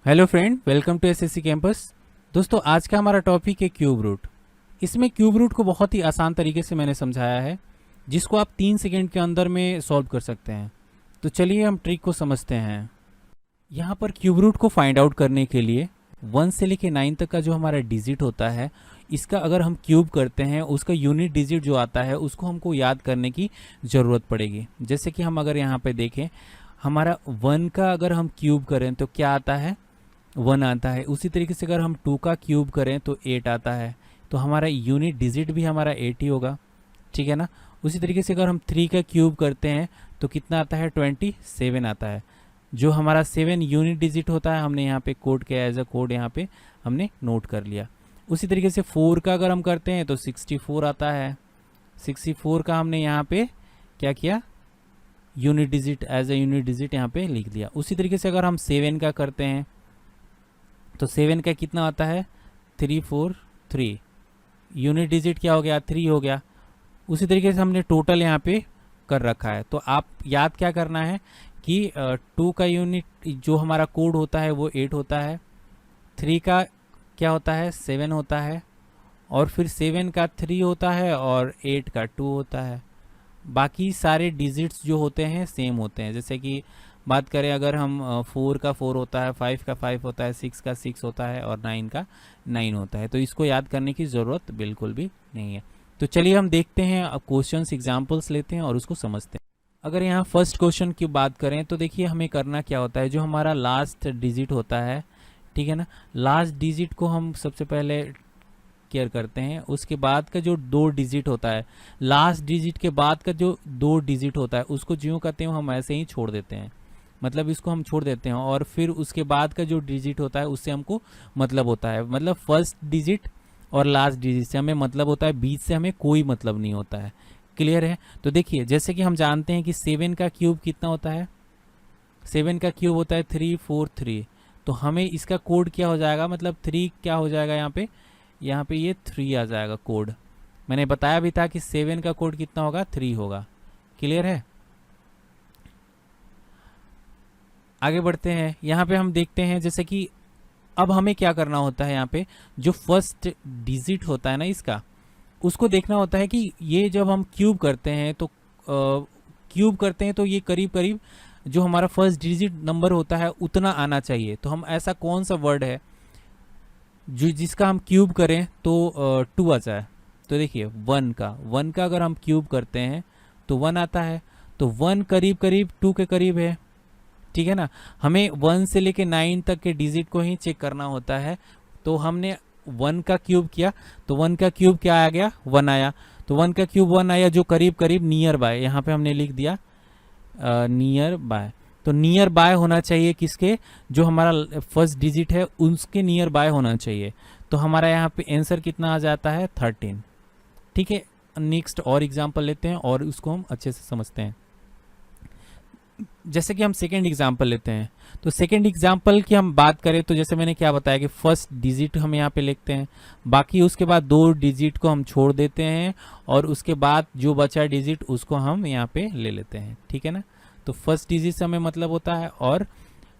Hello friend, welcome to SSC campus. दोस्तों, आज का हमारा टॉपिक है क्यूब रूट। इसमें क्यूब रूट को बहुत ही आसान तरीके से मैंने समझाया है, जिसको आप 3 सेकंड के अंदर में सॉल्व कर सकते हैं। तो चलिए हम ट्रिक को समझते हैं। यहाँ पर क्यूब रूट को फाइंड आउट करने के लिए 1 से लेके 9 तक का जो हमारा डिजिट होता है, इसका अगर हम क्यूब करते हैं, उसका यूनिट डिजिट जो आता है उसको हमको याद करने की ज़रूरत पड़ेगी। जैसे कि हम अगर यहाँ पे देखें, हमारा 1 का अगर हम क्यूब करें तो क्या आता है, 1 आता है। उसी तरीके से अगर हम 2 का क्यूब करें तो 8 आता है। तो हमारा यूनिट डिजिट भी हमारा 8 ही होगा, ठीक है ना। उसी तरीके से अगर हम 3 का क्यूब करते हैं तो कितना आता है, 27 आता है। जो हमारा 7 यूनिट डिजिट होता है, हमने यहाँ पे कोड किया, एज अ कोड यहाँ पे हमने नोट कर लिया। उसी तरीके से 4 का अगर हम करते हैं तो 64 आता है। 64 का हमने यहाँ पे क्या किया, unit digit, as a unit digit यहाँ पे लिख दिया। उसी तरीके से अगर हम 7 का करते हैं तो 7 का कितना आता है, 343। यूनिट डिजिट क्या हो गया, 3 हो गया। उसी तरीके से हमने टोटल यहाँ पे कर रखा है। तो आप याद क्या करना है कि 2 का यूनिट जो हमारा कोड होता है वो 8 होता है, 3 का क्या होता है, 7 होता है, और फिर 7 का 3 होता है और 8 का 2 होता है। बाकी सारे डिजिट्स जो होते हैं सेम होते हैं। जैसे कि बात करें अगर हम 4 का 4 होता है, 5 का 5 होता है, 6 का 6 होता है और 9 का 9 होता है। तो इसको याद करने की ज़रूरत बिल्कुल भी नहीं है। तो चलिए हम देखते हैं, अब क्वेश्चंस एग्जांपल्स लेते हैं और उसको समझते हैं। अगर यहाँ फर्स्ट क्वेश्चन की बात करें तो देखिए हमें करना क्या होता है, जो हमारा लास्ट डिजिट होता है, ठीक है ना, लास्ट डिजिट को हम सबसे पहले केयर करते हैं। उसके बाद का जो 2 डिजिट होता है, लास्ट डिजिट के बाद का जो 2 डिजिट होता है, उसको ज्यों कहते हैं हम ऐसे ही छोड़ देते हैं, मतलब इसको हम छोड़ देते हैं। और फिर उसके बाद का जो डिजिट होता है उससे हमको मतलब होता है, मतलब फर्स्ट डिजिट और लास्ट डिजिट से हमें मतलब होता है, बीच से हमें कोई मतलब नहीं होता है। क्लियर है। तो देखिए, जैसे कि हम जानते हैं कि 7 का क्यूब कितना होता है, 7 का क्यूब होता है 343। तो हमें इसका कोड क्या हो जाएगा, मतलब 3 क्या हो जाएगा, यहाँ पे ये 3 आ जाएगा कोड। मैंने बताया भी था कि 7 का कोड कितना होगा, 3 होगा। क्लियर है। आगे बढ़ते हैं। यहाँ पे हम देखते हैं, जैसे कि अब हमें क्या करना होता है, यहाँ पे जो फर्स्ट डिजिट होता है ना इसका, उसको देखना होता है कि ये जब हम क्यूब करते हैं तो ये करीब करीब जो हमारा फर्स्ट डिजिट नंबर होता है उतना आना चाहिए। तो हम ऐसा कौन सा वर्ड है जो जिसका हम क्यूब करें तो 2 आ जाए। तो देखिए 1 का अगर हम क्यूब करते हैं तो 1 आता है। तो 1 करीब करीब 2 के करीब है, ठीक है ना। हमें 1 से लेके 9 तक के डिजिट को ही चेक करना होता है। तो हमने 1 का क्यूब किया तो 1 का क्यूब क्या आ गया, 1 आया। तो 1 का क्यूब 1 आया, जो करीब करीब नियर बाय, यहाँ पे हमने लिख दिया नियर बाय। तो नियर बाय होना चाहिए किसके, जो हमारा फर्स्ट डिजिट है उसके नियर बाय होना चाहिए। तो हमारा यहाँ पे आंसर कितना आ जाता है, 13। ठीक है। नेक्स्ट और एग्जांपल लेते हैं और उसको हम अच्छे से समझते हैं। जैसे कि हम सेकेंड एग्जाम्पल लेते हैं। तो सेकेंड एग्जाम्पल की हम बात करें तो जैसे मैंने क्या बताया कि फर्स्ट डिजिट हम यहाँ पे लिखते हैं, बाकी उसके बाद 2 डिजिट को हम छोड़ देते हैं और उसके बाद जो बचा डिजिट उसको हम यहाँ पे ले लेते हैं, ठीक है ना। तो फर्स्ट डिजिट से हमें मतलब होता है और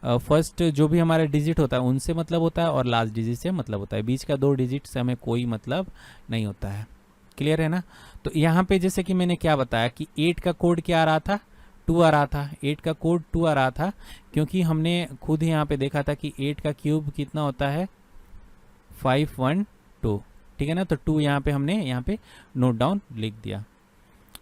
फर्स्ट जो भी हमारा डिजिट होता है उनसे मतलब होता है और लास्ट डिजिट से मतलब होता है। बीच का 2 डिजिट से हमें कोई मतलब नहीं होता है। क्लियर है ना। तो यहाँ पे जैसे कि मैंने क्या बताया कि 8 का कोड क्या आ रहा था, 2 आ रहा था। 8 का कोड 2 आ रहा था क्योंकि हमने खुद ही यहाँ पे देखा था कि 8 का क्यूब कितना होता है, 512, ठीक है ना। तो 2 यहाँ पे हमने यहाँ पे नोट डाउन लिख दिया।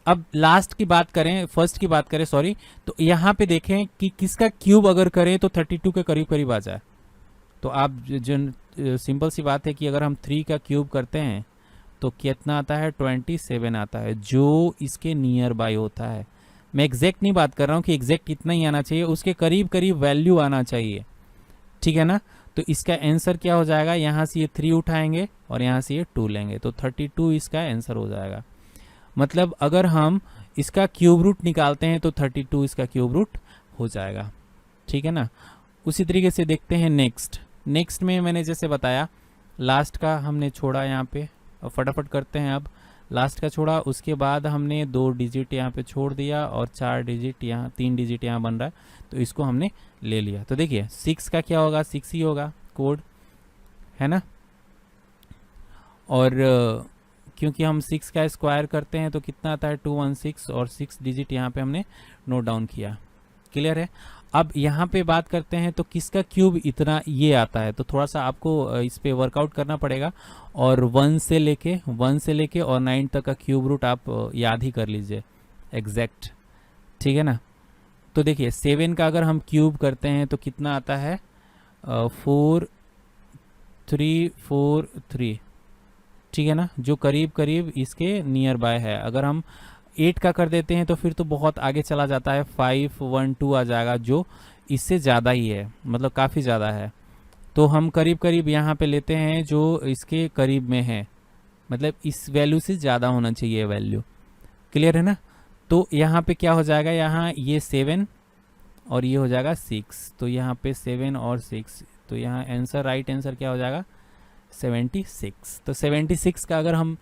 अब लास्ट की बात करें, फर्स्ट की बात करें सॉरी, तो यहाँ पे देखें कि किसका क्यूब अगर करें तो 32 के करीब करीब आ जाए। तो आप जो सिंपल सी बात है कि अगर हम 3 का क्यूब करते हैं तो कितना आता है, 27 आता है, जो इसके नियर बाय होता है। मैं एग्जैक्ट नहीं बात कर रहा हूँ कि एग्जैक्ट कितना ही आना चाहिए, उसके करीब करीब वैल्यू आना चाहिए, ठीक है ना। तो इसका आंसर क्या हो जाएगा, यहाँ से ये 3 उठाएंगे और यहाँ से ये 2 लेंगे तो 32 इसका आंसर हो जाएगा। मतलब अगर हम इसका क्यूब रूट निकालते हैं तो 32 इसका क्यूब रूट हो जाएगा, ठीक है ना। उसी तरीके से देखते हैं नेक्स्ट में मैंने जैसे बताया लास्ट का हमने छोड़ा यहाँ पे, फटाफट करते हैं। अब लास्ट का छोड़ा, उसके बाद हमने 2 डिजिट यहाँ पे छोड़ दिया और 4 डिजिट यहाँ, 3 डिजिट यहाँ बन रहा है तो इसको हमने ले लिया। तो देखिए 6 का क्या होगा, 6 ही होगा कोड, है ना। और क्योंकि हम 6 का स्क्वायर करते हैं तो कितना आता है 216, और 6 डिजिट यहाँ पे हमने नोट डाउन किया। क्लियर है। अब यहाँ पे बात करते हैं तो किसका क्यूब इतना ये आता है, तो थोड़ा सा आपको इस पे वर्कआउट करना पड़ेगा, और 1 से लेके और 9 तक का क्यूब रूट आप याद ही कर लीजिए एग्जैक्ट, ठीक है ना। तो देखिए 7 का अगर हम क्यूब करते हैं तो कितना आता है 4343, ठीक है ना, जो करीब करीब इसके नियर बाय है। अगर हम 8 का कर देते हैं तो फिर तो बहुत आगे चला जाता है, 512 आ जाएगा, जो इससे ज़्यादा ही है, मतलब काफ़ी ज़्यादा है। तो हम करीब करीब यहाँ पे लेते हैं जो इसके करीब में है, मतलब इस वैल्यू से ज़्यादा होना चाहिए वैल्यू। क्लियर है ना। तो यहाँ पे क्या हो जाएगा, यहाँ ये 7 और ये हो जाएगा 6, तो यहाँ पे 7 और 6, तो यहाँ आंसर राइट आंसर क्या हो जाएगा 76। तो 76 का अगर हम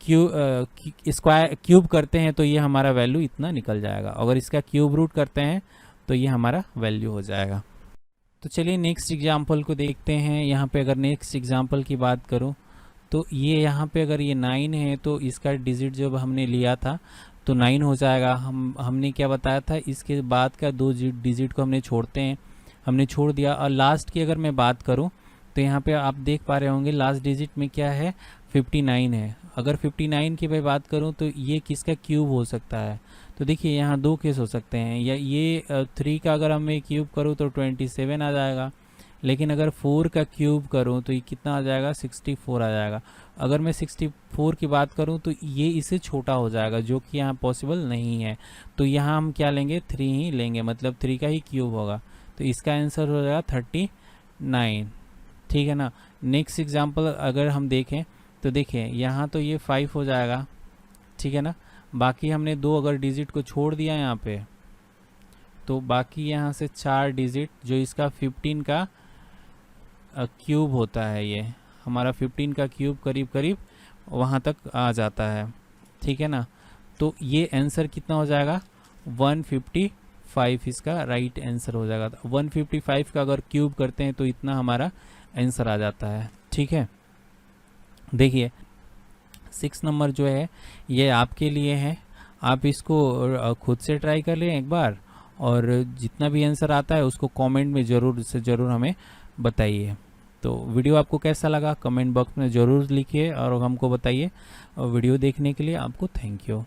क्यूब करते हैं तो ये हमारा वैल्यू इतना निकल जाएगा। अगर इसका क्यूब रूट करते हैं तो ये हमारा वैल्यू हो जाएगा। तो चलिए नेक्स्ट एग्जांपल को देखते हैं। यहाँ पे अगर नेक्स्ट एग्जांपल की बात करूँ तो ये यहाँ पे अगर ये 9 है तो इसका डिजिट जब हमने लिया था तो 9 हो जाएगा। हमने क्या बताया था, इसके बाद का 2 डिजिट को हमने छोड़ते हैं, हमने छोड़ दिया। और लास्ट की अगर मैं बात करूँ तो यहाँ पे आप देख पा रहे होंगे लास्ट डिजिट में क्या है 59 है। अगर 59 की मैं बात करूँ तो ये किसका क्यूब हो सकता है, तो देखिए यहाँ 2 केस हो सकते हैं, या ये 3 का अगर मैं क्यूब करूँ तो 27 आ जाएगा, लेकिन अगर 4 का क्यूब करूँ तो ये कितना आ जाएगा 64 आ जाएगा। अगर मैं 64 की बात करूँ तो ये इससे छोटा हो जाएगा, जो कि यहाँ पॉसिबल नहीं है। तो यहाँ हम क्या लेंगे 3 ही लेंगे, मतलब 3 का ही क्यूब होगा, तो इसका आंसर हो जाएगा 39, ठीक है ना। नेक्स्ट एग्जांपल अगर हम देखें तो देखिए यहाँ तो ये 5 हो जाएगा, ठीक है ना। बाकी हमने 2 अगर डिजिट को छोड़ दिया यहाँ पे, तो बाकी यहाँ से 4 डिजिट जो इसका 15 का क्यूब होता है, ये हमारा 15 का क्यूब करीब करीब वहाँ तक आ जाता है, ठीक है ना। तो ये आंसर कितना हो जाएगा 155, इसका राइट आंसर हो जाएगा। 155 का अगर क्यूब करते हैं तो इतना हमारा आंसर आ जाता है, ठीक है। देखिए 6 नंबर जो है ये आपके लिए है, आप इसको खुद से ट्राई कर लें एक बार, और जितना भी आंसर आता है उसको कमेंट में ज़रूर से ज़रूर हमें बताइए। तो वीडियो आपको कैसा लगा कमेंट बॉक्स में ज़रूर लिखिए और हमको बताइए। वीडियो देखने के लिए आपको थैंक यू।